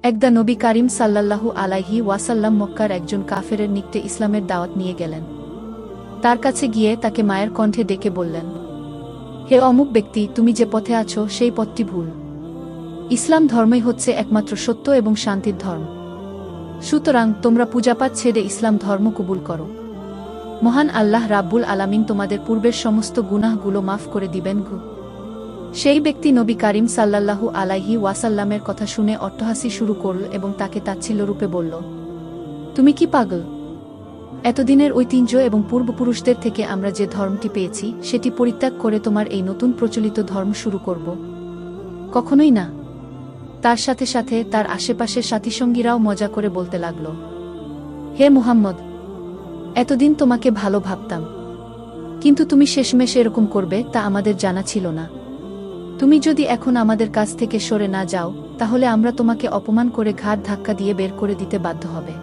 একদা নবী কারীম সাল্লাল্লাহু আলাইহি ওয়াসাল্লাম মক্কার একজন কাফেরের নিকটে ইসলামের দাওয়াত নিয়ে গেলেন। তার কাছে গিয়ে তাকে মায়ের কণ্ঠে ডেকে বললেন, হে অমুক ব্যক্তি, তুমি যে পথে আছো সেই পথটি ভুল। ইসলাম ধর্মই হচ্ছে একমাত্র সত্য এবং শান্তির ধর্ম। সুতরাং তোমরা পূজাপাঠ ছেড়ে ইসলাম ধর্ম কবুল করো। মহান আল্লাহ রাব্বুল আলামিন তোমাদের পূর্বের সমস্ত গুনাহগুলো মাফ করে দিবেন গো। সেই ব্যক্তি নবী কারীম সাল্লাল্লাহু আলাইহি ওয়াসাল্লামের কথা শুনে অট্টহাসি শুরু করল এবং তাকে তাচ্ছিল্যরূপে বলল, তুমি কি পাগল? এতদিনের ঐতিহ্য এবং পূর্বপুরুষদের থেকে আমরা যে ধর্মটি পেয়েছি সেটি পরিত্যাগ করে তোমার এই নতুন প্রচলিত ধর্ম শুরু করব? কখনোই না। তার সাথে সাথে তার আশেপাশের সাথীসঙ্গীরাও মজা করে বলতে লাগল, হে মুহাম্মদ, এতদিন তোমাকে ভালো ভাবতাম, কিন্তু তুমি শেষমেশ এরকম করবে তা আমাদের জানা ছিল না। তুমি যদি এখন আমাদের কাছ থেকে সরে না যাও, তাহলে আমরা তোমাকে অপমান করে ঘাড় ধাক্কা দিয়ে বের করে দিতে বাধ্য হবে।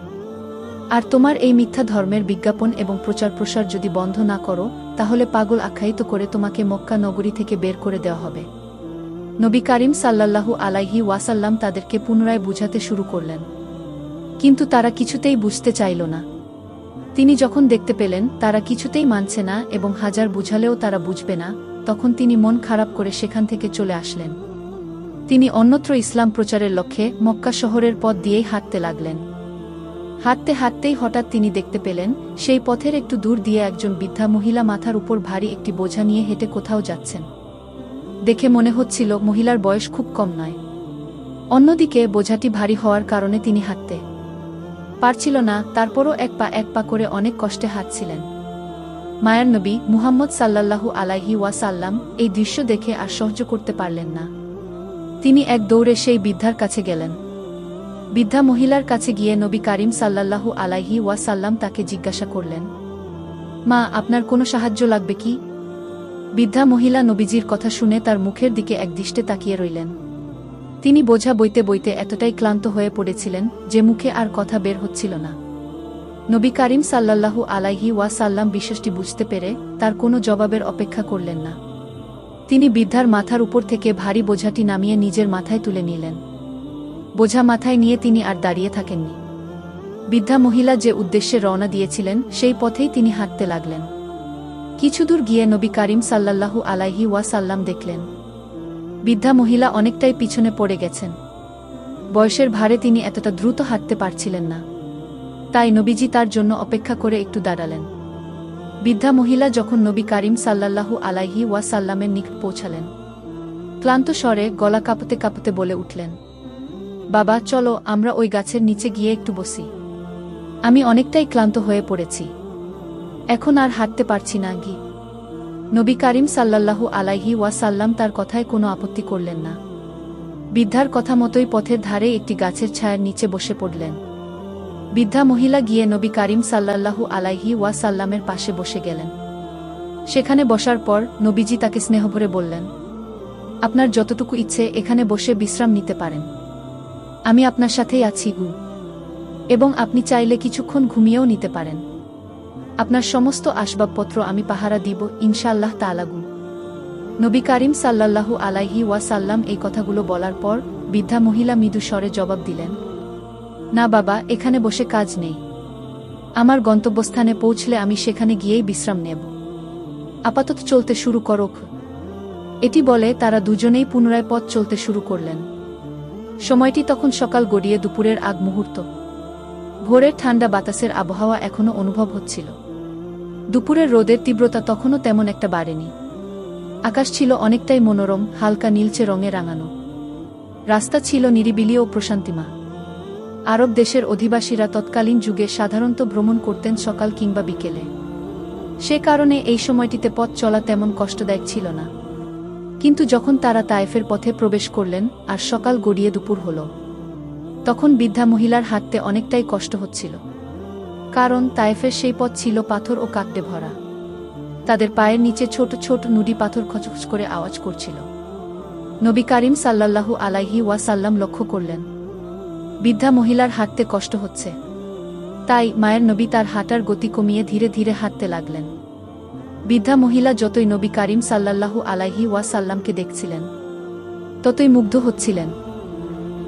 আর তোমার এই মিথ্যা ধর্মের বিজ্ঞাপন এবং প্রচার প্রসার যদি বন্ধ না করো, তাহলে পাগল আখ্যায়িত করে তোমাকে মক্কা নগরী থেকে বের করে দেওয়া হবে। নবী কারীম সাল্লাল্লাহু আলাইহি ওয়াসাল্লাম তাদেরকে পুনরায় বুঝাতে শুরু করলেন, কিন্তু তারা কিছুতেই বুঝতে চাইল না। তিনি যখন দেখতে পেলেন তারা কিছুতেই মানছে না এবং হাজার বুঝালেও তারা বুঝবে না, তখন তিনি মন খারাপ করে সেখান থেকে চলে আসলেন। তিনি অন্যত্র ইসলাম প্রচারের লক্ষ্যে মক্কা শহরের পথ দিয়েই হাঁটতে লাগলেন। হাঁটতে হাঁটতেই হঠাৎ তিনি দেখতে পেলেন সেই পথের একটু দূর দিয়ে একজন বৃদ্ধা মহিলা মাথার উপর ভারী একটি বোঝা নিয়ে হেঁটে কোথাও যাচ্ছেন। দেখে মনে হচ্ছিল মহিলার বয়স খুব কম নয়। অন্যদিকে বোঝাটি ভারী হওয়ার কারণে তিনি হাঁটতে পারছিল না, তারপরও এক পা করে অনেক কষ্টে হাঁটছিলেন। মায়ার নবী মুহাম্মদ সাল্লাল্লাহু আলাইহি ওয়াসাল্লাম এই দৃশ্য দেখে আর সহ্য করতে পারলেন না। তিনি এক দৌড়ে সেই বৃদ্ধার কাছে গেলেন। বৃদ্ধা মহিলার কাছে গিয়ে নবী কারীম সাল্লাল্লাহু আলাইহি ওয়াসাল্লাম তাকে জিজ্ঞাসা করলেন, মা, আপনার কোনো সাহায্য লাগবে কি? বৃদ্ধা মহিলা নবীজির কথা শুনে তার মুখের দিকে একদৃষ্টে তাকিয়ে রইলেন। তিনি বোঝা বইতে বইতে এতটাই ক্লান্ত হয়ে পড়েছিলেন যে মুখে আর কথা বের হচ্ছিল না। নবী কারীম সাল্লাল্লাহু আলাইহি ওয়াসাল্লাম বিষয়টি বুঝতে পেরে তার কোনো জবাবের অপেক্ষা করলেন না। তিনি বৃদ্ধার মাথার উপর থেকে ভারী বোঝাটি নামিয়ে নিজের মাথায় তুলে নিলেন। বোঝা মাথায় নিয়ে তিনি আর দাঁড়িয়ে থাকেননি। বৃদ্ধা মহিলা যে উদ্দেশ্যে রওনা দিয়েছিলেন সেই পথেই তিনি হাঁটতে লাগলেন। কিছুদূর গিয়ে নবী কারীম সাল্লাল্লাহু আলাইহি ওয়াসাল্লাম দেখলেন বৃদ্ধা মহিলা অনেকটাই পিছনে পড়ে গেছেন। বয়সের ভারে তিনি এতটা দ্রুত হাঁটতে পারছিলেন না। তাই নবীজি তার জন্য অপেক্ষা করে একটু দাঁড়ালেন। বৃদ্ধা মহিলা যখন নবী কারীম সাল্লাল্লাহু আলাইহি ওয়াসাল্লামের নিকট পৌঁছালেন, ক্লান্ত স্বরে গলা কাঁপতে কাঁপতে বলে উঠলেন, বাবা, চলো আমরা ওই গাছের নিচে গিয়ে একটু বসি। আমি অনেকটাই ক্লান্ত হয়ে পড়েছি, এখন আর হাঁটতে পারছি না গি। নবী কারীম সাল্লাল্লাহু আলাইহি ওয়াসাল্লাম তার কথায় কোনো আপত্তি করলেন না। বৃদ্ধার কথা মতোই পথের ধারে একটি গাছের ছায়ার নিচে বসে পড়লেন। বৃদ্ধা মহিলা গিয়ে নবী কারীম সাল্লাল্লাহু আলাইহি ওয়াসাল্লামের পাশে বসে গেলেন। সেখানে বসার পর নবীজি তাকে স্নেহভরে বললেন, আপনার যতটুকু ইচ্ছে এখানে বসে বিশ্রাম নিতে পারেন। আমি আপনার সাথেই আছি গু, এবং আপনি চাইলে কিছুক্ষণ ঘুমিয়েও নিতে পারেন। আপনার সমস্ত আসবাবপত্র আমি পাহারা দিব ইনশাআল্লাহ তাআলা গু। নবী কারীম সাল্লাল্লাহু আলাইহি ওয়াসাল্লাম এই কথাগুলো বলার পর বৃদ্ধা মহিলা মৃদু স্বরে জবাব দিলেন, না বাবা, এখানে বসে কাজ নেই। আমার গন্তব্যস্থানে পৌঁছলে আমি সেখানে গিয়েই বিশ্রাম নেব। আপাতত চলতে শুরু করো। এটি বলে তারা দুজনেই পুনরায় পথ চলতে শুরু করলেন। সময়টি তখন সকাল গড়িয়ে দুপুরের আগ মুহূর্ত। ভোরের ঠান্ডা বাতাসের আবহাওয়া এখনও অনুভব হচ্ছিল। দুপুরের রোদের তীব্রতা তখনও তেমন একটা বাড়েনি। আকাশ ছিল অনেকটাই মনোরম, হালকা নীলচে রঙে রাঙানো। রাস্তা ছিল নিরিবিলি ও প্রশান্তিমা। আরব দেশের অধিবাসীরা তৎকালীন যুগে সাধারণত ভ্রমণ করতেন সকাল কিংবা বিকেলে। সে কারণে এই সময়টিতে পথ চলা তেমন কষ্টদায়ক ছিল না। কিন্তু যখন তারা তায়েফের পথে প্রবেশ করলেন আর সকাল গড়িয়ে দুপুর হল, তখন বৃদ্ধা মহিলার হাঁটতে অনেকটাই কষ্ট হচ্ছিল। কারণ তায়েফের সেই পথ ছিল পাথর ও কাকড়ে ভরা। তাদের পায়ের নিচে ছোট ছোট নুড়ি পাথর খচখচ করে আওয়াজ করছিল। নবী কারীম সাল্লাল্লাহু আলাইহি ওয়াসাল্লাম লক্ষ্য করলেন বৃদ্ধা মহিলার হাঁটতে কষ্ট হচ্ছে। তাই মায়ের নবী তার হাঁটার গতি কমিয়ে ধীরে ধীরে হাঁটতে লাগলেন। বৃদ্ধা মহিলা যতই নবী কারীম সাল্লাল্লাহু আলাইহি ওয়াসাল্লামকে দেখছিলেন, ততই মুগ্ধ হচ্ছিলেন।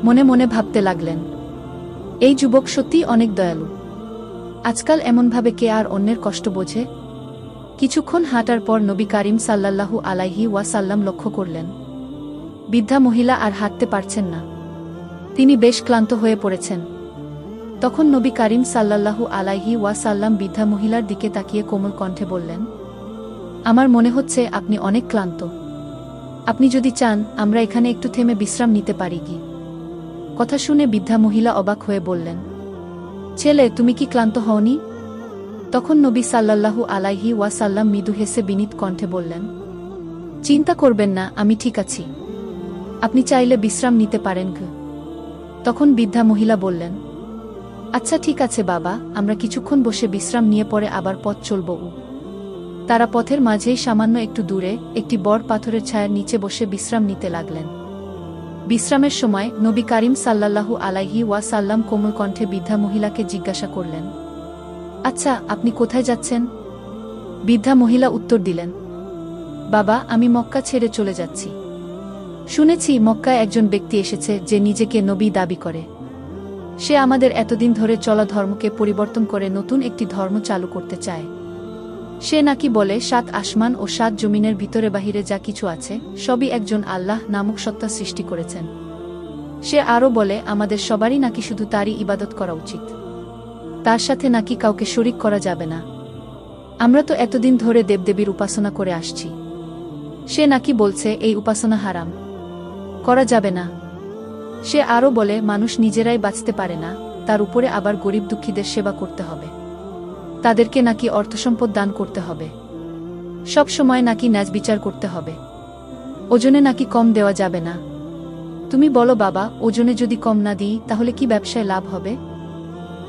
মনে মনে ভাবতে লাগলেন, এই যুবক সত্যিই অনেক দয়ালু। আজকাল এমনভাবে কে আর অন্যের কষ্ট বোঝে? কিছুক্ষণ হাঁটার পর নবী কারীম সাল্লাল্লাহু আলাইহি ওয়াসাল্লাম লক্ষ্য করলেন, বৃদ্ধা মহিলা আর হাঁটতে পারছেন না। তিনি বেশ ক্লান্ত হয়ে পড়েছেন। তখন নবী কারীম সাল্লাল্লাহু আলাইহি ওয়াসাল্লাম বৃদ্ধা মহিলার দিকে তাকিয়ে কোমল কণ্ঠে বললেন, আমার মনে হচ্ছে আপনি অনেক ক্লান্ত। আপনি যদি চান আমরা এখানে একটু থেমে বিশ্রাম নিতে পারি কি? কথা শুনে বৃদ্ধা মহিলা অবাক হয়ে বললেন, ছেলে, তুমি কি ক্লান্ত হওনি? তখন নবী সাল্লাল্লাহু আলাইহি ওয়াসাল্লাম মৃদু হেসে বিনীত কণ্ঠে বললেন, চিন্তা করবেন না, আমি ঠিক আছি। আপনি চাইলে বিশ্রাম নিতে পারেন। তখন বৃদ্ধা মহিলা বললেন, আচ্ছা ঠিক আছে বাবা, আমরা কিছুক্ষণ বসে বিশ্রাম নিয়ে পরে আবার পথ চলব। তারা পথের মাঝেই সামান্য একটু দূরে একটি বড় পাথরের ছায়ার নিচে বসে বিশ্রাম নিতে লাগলেন। বিশ্রামের সময় নবী কারীম সাল্লাল্লাহু আলাইহি ওয়াসাল্লাম কোমল কণ্ঠে বৃদ্ধা মহিলাকে জিজ্ঞাসা করলেন, আচ্ছা আপনি কোথায় যাচ্ছেন? বৃদ্ধা মহিলা উত্তর দিলেন, বাবা, আমি মক্কা ছেড়ে চলে যাচ্ছি। শুনেছি মক্কায় একজন ব্যক্তি এসেছে যে নিজেকে নবী দাবি করে। সে আমাদের এতদিন ধরে চলা ধর্মকে পরিবর্তন করে নতুন একটি ধর্ম চালু করতে চায়। সে নাকি বলে ৭ আসমান ও ৭ জমিনের ভিতরে বাহিরে যা কিছু আছে সবই একজন আল্লাহ নামক সত্তা সৃষ্টি করেছেন। সে আরও বলে আমাদের সবারই নাকি শুধু তারই ইবাদত করা উচিত, তার সাথে নাকি কাউকে শরিক করা যাবে না। আমরা তো এতদিন ধরে দেবদেবীর উপাসনা করে আসছি। সে নাকি বলছে এই উপাসনা হারাম, করা যাবে না। সে আরও বলে মানুষ নিজেরাই বাঁচতে পারে না, তার উপরে আবার গরিব দুঃখীদের সেবা করতে হবে, তাদেরকে নাকি অর্থসম্পদ দান করতে হবে, সব সময় নাকি ন্যায় বিচার করতে হবে, ওজনে নাকি কম দেওয়া যাবে না। তুমি বলো বাবা, ওজনে যদি কম না দিই তাহলে কি ব্যবসায় লাভ হবে?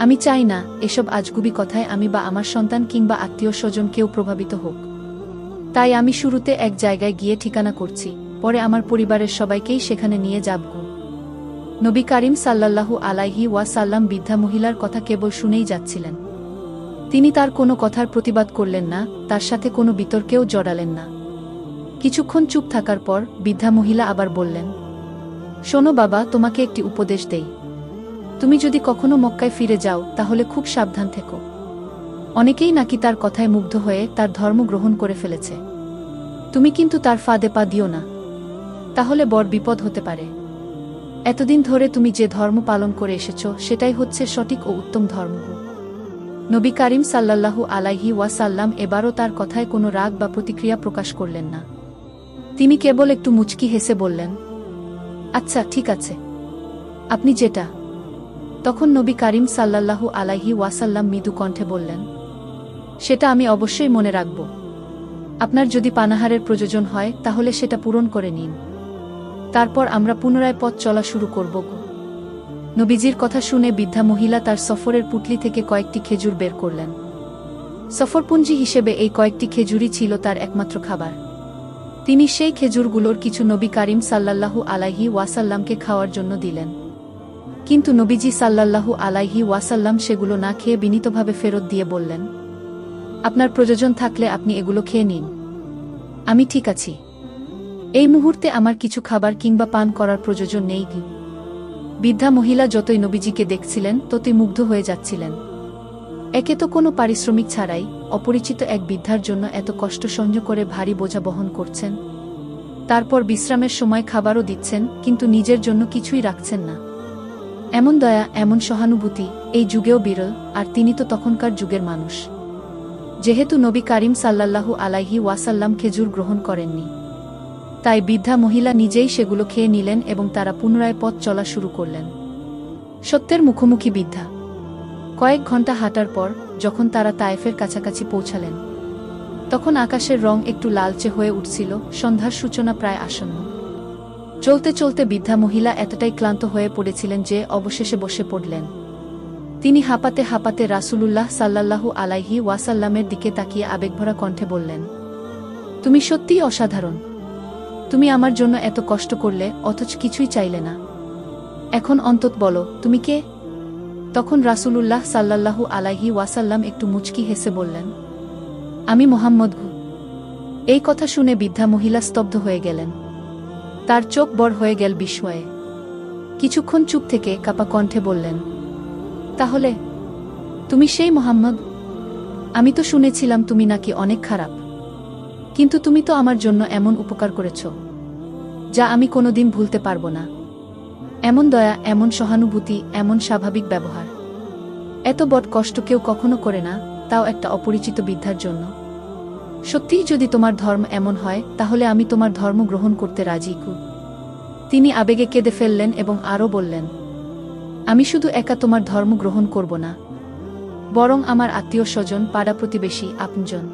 আমি চাই না এসব আজগুবি কথায় আমি বা আমার সন্তান কিংবা আত্মীয় স্বজন কেউ প্রভাবিত হোক। তাই আমি শুরুতে এক জায়গায় গিয়ে ঠিকানা করছি, পরে আমার পরিবারের সবাইকেই সেখানে নিয়ে যাব। নবী কারীম সাল্লাল্লাহু আলাইহি ওয়াসাল্লাম বৃদ্ধা মহিলার কথা কেবল শুনেই যাচ্ছিলেন। তিনি তার কোনো কথার প্রতিবাদ করলেন না, তার সাথে কোনো বিতর্কেও জড়ালেন না। কিছুক্ষণ চুপ থাকার পর বৃদ্ধা মহিলা আবার বললেন, শোনো বাবা, তোমাকে একটি উপদেশ দেই। তুমি যদি কখনো মক্কায় ফিরে যাও তাহলে খুব সাবধান থেকো। অনেকেই নাকি তার কথায় মুগ্ধ হয়ে তার ধর্ম গ্রহণ করে ফেলেছে। তুমি কিন্তু তার ফাঁদে পা দিও না, তাহলে বড় বিপদ হতে পারে। এতদিন ধরে তুমি যে ধর্ম পালন করে এসেছ সেটাই হচ্ছে সঠিক ও উত্তম ধর্ম। নবী কারীম সাল্লাল্লাহু আলাইহি ওয়াসাল্লাম এবারও তার কথায় কোনো রাগ বা প্রতিক্রিয়া প্রকাশ করলেন না। তিনি কেবল একটু মুচকি হেসে বললেন, আচ্ছা ঠিক আছে, আপনি যেটা। তখন নবী কারীম সাল্লাল্লাহু আলাইহি ওয়াসাল্লাম মৃদু কণ্ঠে বললেন, সেটা আমি অবশ্যই মনে রাখব। আপনার যদি পানাহারের প্রয়োজন হয় তাহলে সেটা পূরণ করে নিন, তারপর আমরা পুনরায় পথ চলা শুরু করব। নবীজির কথা শুনে বৃদ্ধা মহিলা তার সফরের পুটলি থেকে কয়েকটি খেজুর বের করলেন। সফরপুঞ্জি হিসেবে এই কয়েকটি খেজুরই ছিল তার একমাত্র খাবার। তিনি সেই খেজুরগুলোর কিছু নবী কারীম সাল্লাল্লাহু আলাইহি ওয়াসাল্লামকে খাওয়ার জন্য দিলেন। কিন্তু নবীজি সাল্লাল্লাহু আলাইহি ওয়াসাল্লাম সেগুলো না খেয়ে বিনীতভাবে ফেরত দিয়ে বললেন, আপনার প্রয়োজন থাকলে আপনি এগুলো খেয়ে নিন, আমি ঠিক আছি। এই মুহূর্তে আমার কিছু খাবার কিংবা পান করার প্রয়োজন নেই। বৃদ্ধা মহিলা যতই নবীজিকে দেখছিলেন ততই মুগ্ধ হয়ে যাচ্ছিলেন। একে তো কোনো পারিশ্রমিক ছাড়াই অপরিচিত এক বৃদ্ধার জন্য এত কষ্ট সহ্য করে ভারী বোঝা বহন করছেন, তারপর বিশ্রামের সময় খাবারও দিচ্ছেন, কিন্তু নিজের জন্য কিছুই রাখছেন না। এমন দয়া, এমন সহানুভূতি এই যুগেও বিরল, আর তিনি তো তখনকার যুগের মানুষ। যেহেতু নবী কারীম সাল্লাল্লাহু আলাইহি ওয়াসাল্লাম খেজুর গ্রহণ করেননি, তাই বৃদ্ধা মহিলা নিজেই সেগুলো খেয়ে নিলেন এবং তারা পুনরায় পথ চলা শুরু করলেন। সত্যের মুখোমুখি বৃদ্ধা। কয়েক ঘন্টা হাঁটার পর যখন তারা তায়েফের কাছাকাছি পৌঁছালেন, তখন আকাশের রং একটু লালচে হয়ে উঠছিল, সন্ধ্যার সূচনা প্রায় আসন্ন। চলতে চলতে বৃদ্ধা মহিলা এতটাই ক্লান্ত হয়ে পড়েছিলেন যে অবশেষে বসে পড়লেন। তিনি হাঁপাতে হাঁপাতে রাসূলুল্লাহ সাল্লাল্লাহু আলাইহি ওয়াসাল্লামের দিকে তাকিয়ে আবেগভরা কণ্ঠে বললেন, তুমি সত্যিই অসাধারণ। তুমি আমার জন্য এত কষ্ট করলে অথচ কিছুই চাইলে না। এখন অন্তত বলো তুমি কে? তখন রাসূলুল্লাহ সাল্লাল্লাহু আলাইহি ওয়াসাল্লাম একটু মুচকি হেসে বললেন, আমি মুহাম্মদ। এই কথা শুনে বৃদ্ধা মহিলা স্তব্ধ হয়ে গেলেন। তার চোখ বড় হয়ে গেল বিস্ময়ে। কিছুক্ষণ চুপ থেকে কাপা কণ্ঠে বললেন, তাহলে তুমি সেই মোহাম্মদ? আমি তো শুনেছিলাম তুমি নাকি অনেক খারাপ, কিন্তু তুমি তো আমার জন্য এমন উপকার করেছ যা আমি কোনোদিন ভুলতে পারবো না। এমন দয়া, এমন সহানুভূতি, এমন স্বাভাবিক ব্যবহার, এত বড় কষ্ট কেউ কখনো করে না, তাও একটা অপরিচিত বৃদ্ধার জন্য। সত্যিই যদি তোমার ধর্ম এমন হয় তাহলে আমি তোমার ধর্ম গ্রহণ করতে রাজি। তিনি আবেগে কেঁদে ফেললেন এবং আরও বললেন, আমি শুধু একা তোমার ধর্ম গ্রহণ করব না, বরং আমার আত্মীয় স্বজন, পাড়া প্রতিবেশী, আপনজন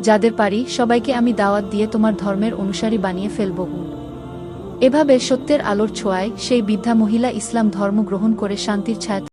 যাদের পারি সবাইকে আমি দাওয়াত দিয়ে তোমার ধর্মের অনুসারী বানিয়ে ফেলব। এভাবে সত্যের আলোর ছোঁয়ায় সেই বৃদ্ধা মহিলা ইসলাম ধর্ম গ্রহণ করে শান্তির ছায়া